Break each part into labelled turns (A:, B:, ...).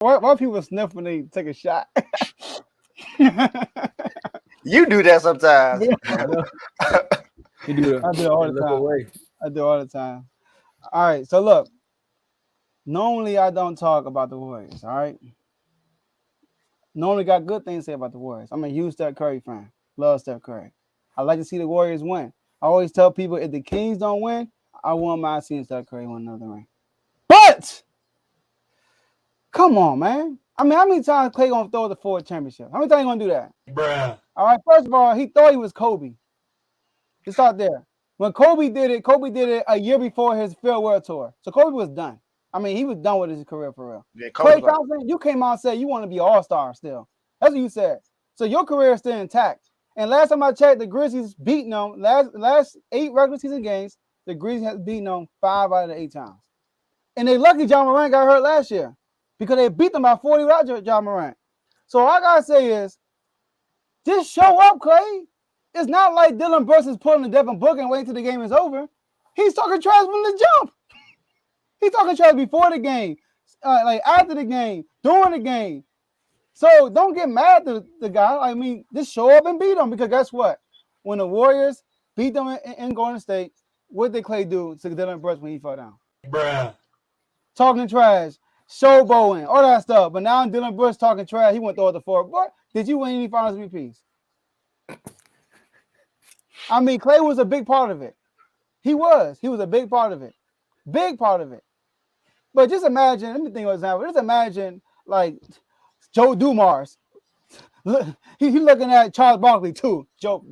A: Why people sniff when they take a shot?
B: You do that sometimes.
C: I know. You do
A: I do it all
C: you
A: the
C: look
A: time.
C: away.
A: I do it all the time. All right, so look. Normally, I don't talk about the Warriors. All right. Normally, got good things to say about the Warriors. I'm a huge Steph Curry fan. Love Steph Curry. I like to see the Warriors win. I always tell people if the Kings don't win, I wouldn't mind seeing Steph Curry win another ring. But come on, man. I mean, how many times Clay gonna throw the 4 championship? How many times he gonna do that?
D: Bruh.
A: All right. First of all, he thought he was Kobe. Let's start there. When Kobe did it a year before his farewell tour. So Kobe was done. I mean, he was done with his career for real.
B: Yeah,
A: Klay Thompson, you came out and said you want to be all-star still. That's what you said. So your career is still intact. And last time I checked, the Grizzlies beaten them. Last 8 regular season games, the Grizzlies has beaten them 5 out of the 8 times. And they lucky John Morant got hurt last year because they beat them by 40 without John Morant. So all I gotta say is, just show up, Clay. It's not like Dillon Brooks is pulling the Devin Booker and waiting till the game is over. He's talking trash from the jump. He's talking trash before the game, like after the game, during the game. So don't get mad at the guy. I mean, just show up and beat him because guess what? When the Warriors beat them in Golden State, what did Clay do to Dillon Brooks when he fell down?
D: Bruh.
A: Talking trash, showboating, all that stuff. But now Dillon Brooks talking trash. He went through the floor. But did you win any Finals MVPs? I mean, Clay was a big part of it. He was a big part of it. Big part of it. But just imagine, let me think of an example. Just imagine like Joe Dumars. Look, he looking at Charles Barkley too. Joe,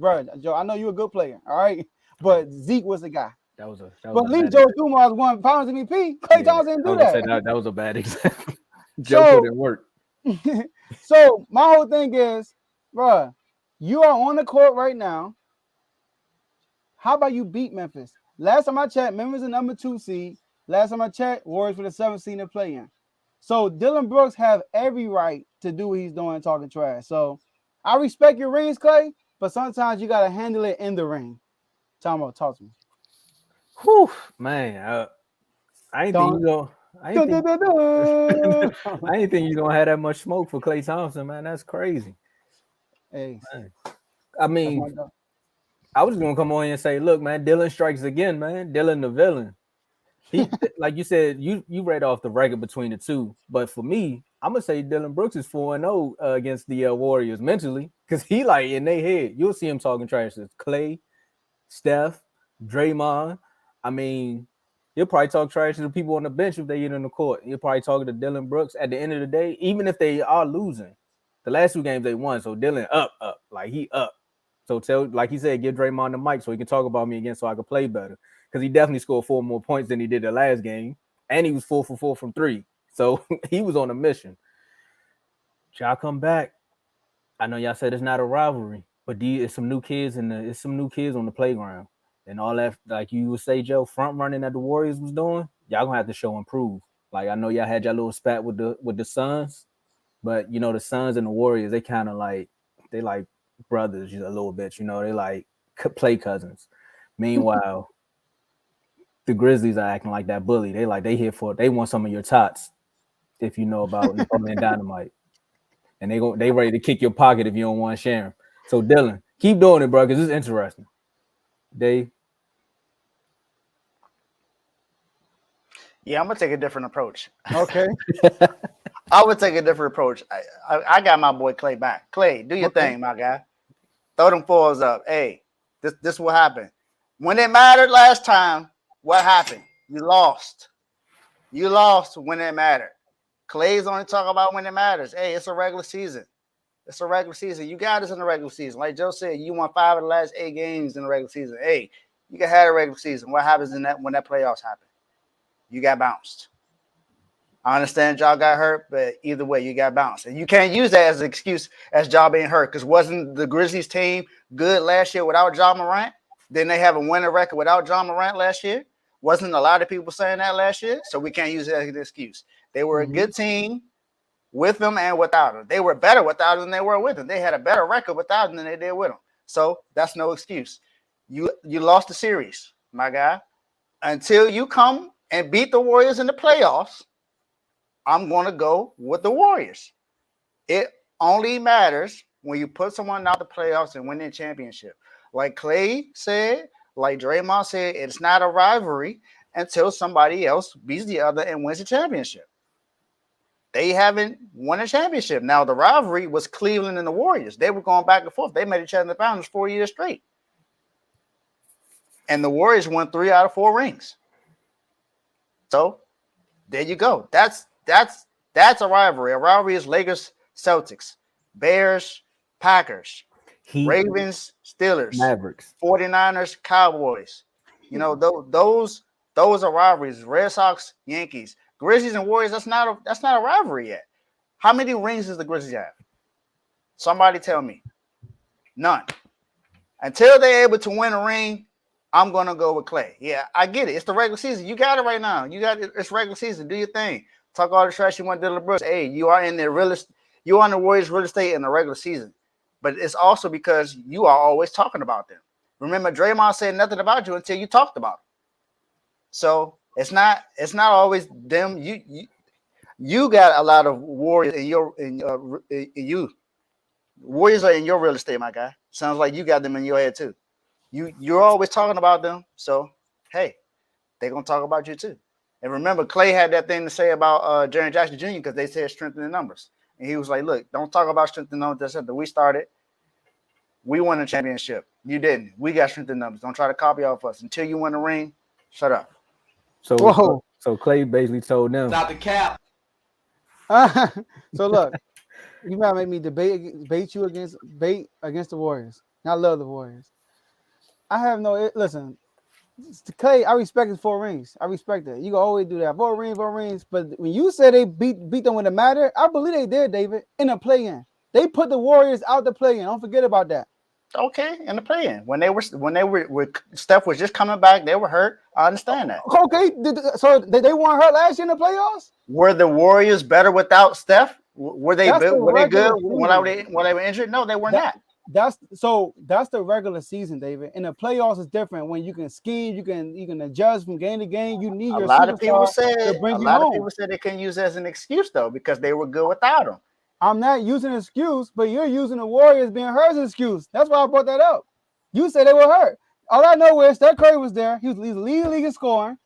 A: I know you're a good player, all right? But Zeke was the guy.
C: That was
A: but at least Joe Dumars won Finals MVP. Clay Thompson didn't do that.
C: That was a bad example. Joe couldn't work.
A: So my whole thing is, bro, you are on the court right now. How about you beat Memphis? Last time I checked, Memphis is the number 2 seed. Last time I checked, Warriors for the 7th seed to play in. So Dillon Brooks have every right to do what he's doing, talking trash. So I respect your rings, Clay, but sometimes you gotta handle it in the ring. Talk to me.
C: Whew, man, I ain't think you go. I ain't think you gonna have that much smoke for Klay Thompson, man. That's crazy.
A: Hey,
C: man. I mean, I was gonna come on here and say, look, man, Dillon strikes again, man. Dillon the villain. He, like you said, you read off the record between the two, but for me, I'm gonna say Dillon Brooks is 4-0 against the Warriors mentally, because he like in their head. You'll see him talking trash to Clay, Steph, Draymond. I mean, he'll probably talk trash to the people on the bench if they get in the court. He'll probably talk to Dillon Brooks. At the end of the day, even if they are losing, the last 2 games they won, so Dillon up, like he up. So like he said, give Draymond the mic so he can talk about me again, so I can play better. Because he definitely scored 4 more points than he did the last game, and he was 4 for 4 from 3. So he was on a mission. Y'all come back. I know y'all said it's not a rivalry, but it's some new kids on the playground, and all that. Like you would say, Joe, front running that the Warriors was doing. Y'all gonna have to show and prove. Like I know y'all had y'all little spat with the Suns, but you know the Suns and the Warriors, they kind of like brothers a little bit. You know, they like play cousins. Meanwhile. The Grizzlies are acting like that bully. They want some of your tots, if you know about Napoleon Dynamite, and they ready to kick your pocket if you don't want to share them. So Dillon, keep doing it, bro, because it's interesting. Dave.
B: Yeah, I'm gonna take a different approach.
A: Okay.
B: I would take a different approach. I got my boy Clay back. Clay, do your thing, my guy. Throw them fours up. Hey, this will happen. When it mattered last time. What happened? You lost. You lost when it mattered. Clay's only talking about when it matters. Hey, it's a regular season. It's a regular season. You got us in the regular season. Like Joe said, you won 5 of the last 8 games in the regular season. Hey, you can have a regular season. What happens when that playoffs happen? You got bounced. I understand y'all got hurt, but either way, you got bounced. And you can't use that as an excuse as y'all being hurt, because wasn't the Grizzlies team good last year without John Morant? Didn't they have a winning record without John Morant last year? Wasn't a lot of people saying that last year? So we can't use it as an excuse. They were a good team with them and without them. They were better without them than they were with them. They had a better record without them than they did with them. So that's no excuse. You lost the series, my guy. Until you come and beat the Warriors in the playoffs, I'm going to go with the Warriors. It only matters when you put someone out the playoffs and win a championship. Like Clay said, like Draymond said, it's not a rivalry until somebody else beats the other and wins a championship. They haven't won a championship. Now, the rivalry was Cleveland and the Warriors. They were going back and forth. They made each other in the finals 4 years straight. And the Warriors won 3 out of 4 rings. So there you go. That's a rivalry. A rivalry is Lakers, Celtics, Bears, Packers,
C: Heat,
B: Ravens, Steelers,
C: Mavericks,
B: 49ers, Cowboys. You know, those are rivalries. Red Sox, Yankees, Grizzlies, and Warriors. That's not a rivalry yet. How many rings does the Grizzlies have? Somebody tell me. None. Until they're able to win a ring, I'm gonna go with Clay. Yeah, I get it. It's the regular season. You got it right now. You got it. It's regular season. Do your thing. Talk all the trash you want, Dylan Brooks. Hey, you are in the you are in the Warriors real estate in the regular season. But it's also because you are always talking about them. Remember, Draymond said nothing about you until you talked about them. So it's not always them. You got a lot of Warriors in you. Warriors are in your real estate, my guy. Sounds like you got them in your head too. You're always talking about them. So hey, they're gonna talk about you too. And remember, Clay had that thing to say about Jaren Jackson Jr. because they said strength in the numbers. And he was like, look, don't talk about strength in numbers. We started. We won a championship. You didn't. We got strength in numbers. Don't try to copy off us. Until you win a ring, shut up.
C: So Clay basically told them.
D: Stop the cap.
A: So look, you gotta make me debate you against the Warriors. And I love the Warriors. I have no listen. Clay, I respect his 4 rings. I respect it. You can always do that. 4 rings. But when you said they beat them when it mattered, I believe they did, David, in the play-in. They put the Warriors out the play-in. Don't forget about that.
B: Okay, in the play-in. When they were Steph was just coming back, they were hurt. I understand that.
A: Okay, so they weren't hurt last year in the playoffs?
B: Were the Warriors better without Steph? Were they good when they were injured? No, they were not.
A: That's the regular season, David. In the playoffs, it's different. When you can scheme, you can adjust from game to game. You need
B: a
A: your
B: lot of people said they couldn't use it as an excuse though because they were good without him.
A: I'm not using an excuse, but you're using the Warriors being hurt as an excuse. That's why I brought that up. You said they were hurt. All I know is Steph Curry was there. He was leading the league in scoring.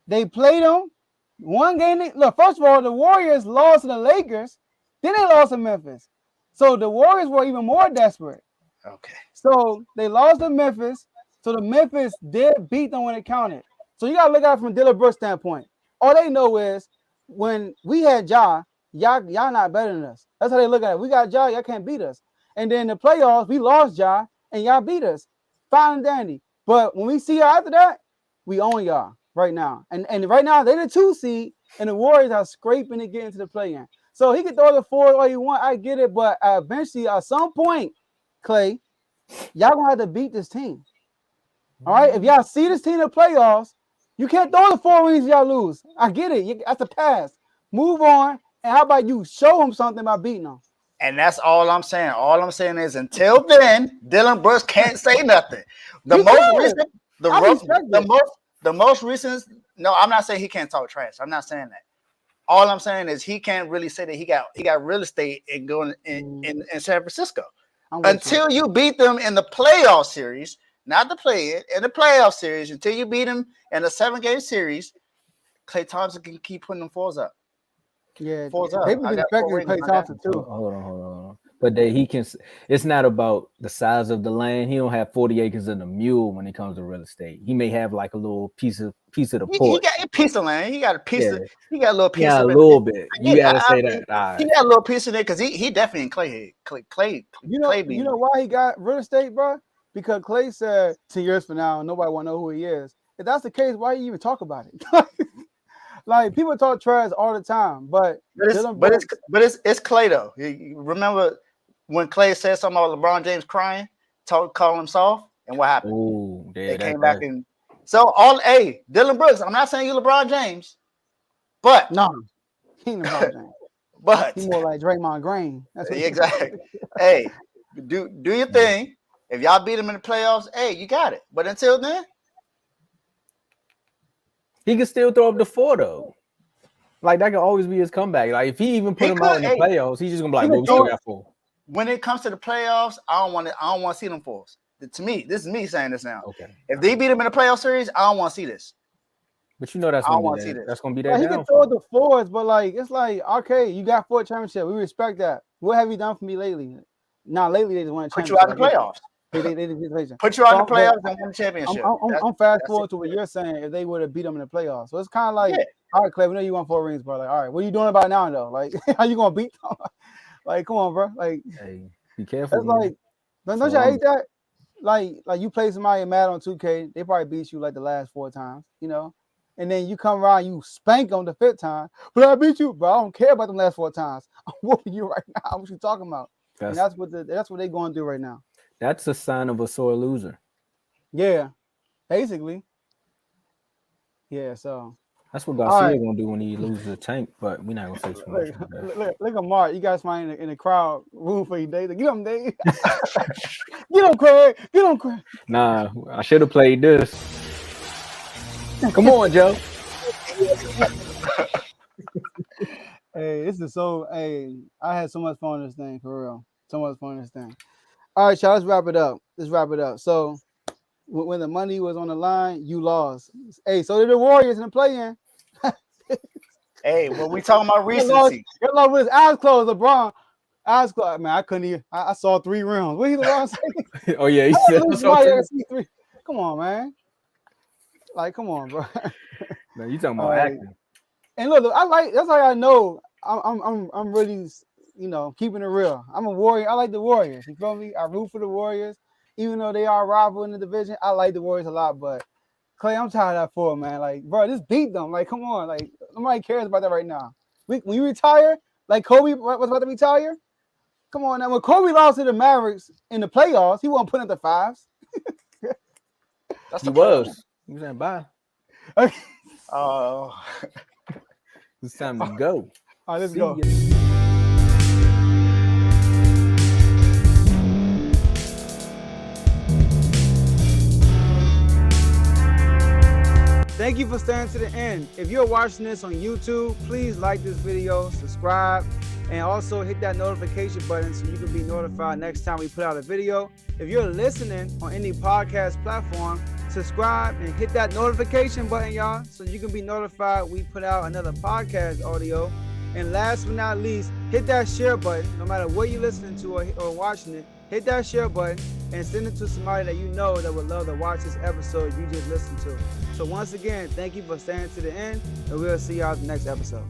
A: They played him. One game. Look, first of all, the Warriors lost to the Lakers. Then they lost to Memphis. So the Warriors were even more desperate.
B: Okay.
A: So they lost to Memphis. So the Memphis did beat them when it counted. So you got to look at it from Dylan Brooks' standpoint. All they know is when we had y'all not better than us. That's how they look at it. We got y'all can't beat us. And then in the playoffs, we lost y'all and y'all beat us. Fine and dandy. But when we see y'all after that, we own y'all right now. And right now, they're the 2 seed, and the Warriors are scraping to get into the play-in. So he can throw the 4 all you want. I get it. But eventually, at some point, Clay, y'all going to have to beat this team. All right? If y'all see this team in the playoffs, you can't throw the 4 rings if y'all lose. I get it. That's a pass. Move on. And how about you show them something by beating them?
B: And that's all I'm saying. All I'm saying is until then, Dylan Brooks can't say nothing. The most recent. No, I'm not saying he can't talk trash. I'm not saying that. All I'm saying is he can't really say that he got real estate and going in San Francisco until you beat them in the playoff series, not the play-in, in the playoff series. Until you beat them in a 7-game series, Klay Thompson can keep putting them 4s up.
A: Yeah, people be expecting Klay Thompson too.
C: Hold on. But he can. It's not about the size of the land. He don't have 40 acres in a mule when it comes to real estate. He may have like a little piece of the port.
B: He got a piece of land. He got a piece of. He got a little piece.
C: Yeah,
B: of
C: a little bit. You gotta say that.
B: Right. He got a little piece of it because he definitely in Clay.
A: You know why he got real estate, bro? Because Clay said 10 years from now, nobody want to know who he is. If that's the case, why you even talk about it? Like people talk trash all the time, but
B: it's Clay though. You remember when Clay said something about LeBron James crying, calling him soft, and what happened?
C: Ooh,
B: they came back and so Dylan Brooks. I'm not saying you LeBron James, but
A: no, he ain't LeBron James.
B: But
A: he's more like Draymond Green. That's what
B: exactly. Hey, do your thing. If y'all beat him in the playoffs, hey, you got it. But until then.
C: He can still throw up the 4 though. Like that could always be his comeback. Like if he even put him out in the playoffs, he's just gonna be like,
A: he
C: "Well, we
A: could
C: still
A: throw-
C: got 4."
B: When it comes to the playoffs, I don't want to see them fours. To me, this is me saying this now.
C: Okay.
B: If they beat him in the playoff series, I don't want to see this.
C: But you know that's
B: I don't
C: gonna
B: wanna
C: be
B: see
C: that.
B: this.
C: That's gonna be
A: Like,
C: that
A: he can
C: downfall.
A: throw the 4s, but like it's like, okay, you got 4 championships. We respect that. What have you done for me lately? Not lately. They just won a
B: Put
A: championship.
B: you out of the playoffs.
A: They
B: Put you out of the
A: So,
B: playoffs
A: but
B: and win the championship.
A: I'm fast forward to what you're saying. If they would have beat them in the playoffs, so it's kind of like, all right, Clay, we know you won 4 rings, bro. Like, all right, what are you doing about it now, though? Like, how you gonna beat them? Like, come on, bro. Like,
C: Hey, be careful.
A: that's like, don't y'all hate that? Like you play somebody mad on 2K, they probably beat you like the last 4 times, you know, and then you come around, you spank on the 5th time, but I beat you, bro. I don't care about them last 4 times. I'm whooping you right now. What you talking about? And that's what they're going through right now.
C: That's a sign of a sore loser.
A: Yeah, basically. Yeah, so
C: that's what Garcia gonna do when he loses a tank, but we're not gonna say too much.
A: Look at Mark. You got somebody in the crowd room for you, Dave. Get him, Dave. Get him, Craig. Get him, Craig.
C: Nah, I should have played this. Come on, Joe.
A: Hey, this is so. Hey, I had so much fun on this thing, for real. So much fun on this thing. All right, y'all. Let's wrap it up. So, when the money was on the line, you lost. Hey, so did the Warriors in the play-in.
B: Hey, when we talking about recency,
A: your love with his eyes closed, LeBron. Eyes closed. Man, I couldn't even. I saw 3 rounds. What he LeBron say?
C: Oh yeah, he said.
A: Come on, man. Like, come on, bro.
C: No, you talking about acting.
A: And look, that's how I know I'm really, you know, keeping it real. I'm a Warrior. I like the Warriors. You feel me? I root for the Warriors, even though they are a rival in the division. I like the Warriors a lot, but Clay, I'm tired of that 4, man. Like, bro, just beat them. Like, come on. Like, nobody cares about that right now. When you retire, like Kobe was about to retire. Come on now. When Kobe lost to the Mavericks in the playoffs, he wasn't putting up the 5s.
B: That's
C: he was. He was saying bye.
B: Oh.
C: It's time to go.
A: All right, let's go. Thank you for staying to the end. If you're watching this on YouTube, please like this video, subscribe, and also hit that notification button so you can be notified next time we put out a video. If you're listening on any podcast platform, subscribe and hit that notification button, y'all, so you can be notified we put out another podcast audio. And last but not least, hit that share button. No matter what you're listening to or watching it, hit that share button and send it to somebody that you know that would love to watch this episode you just listened to. So once again, thank you for staying to the end, and we'll see y'all in the next episode.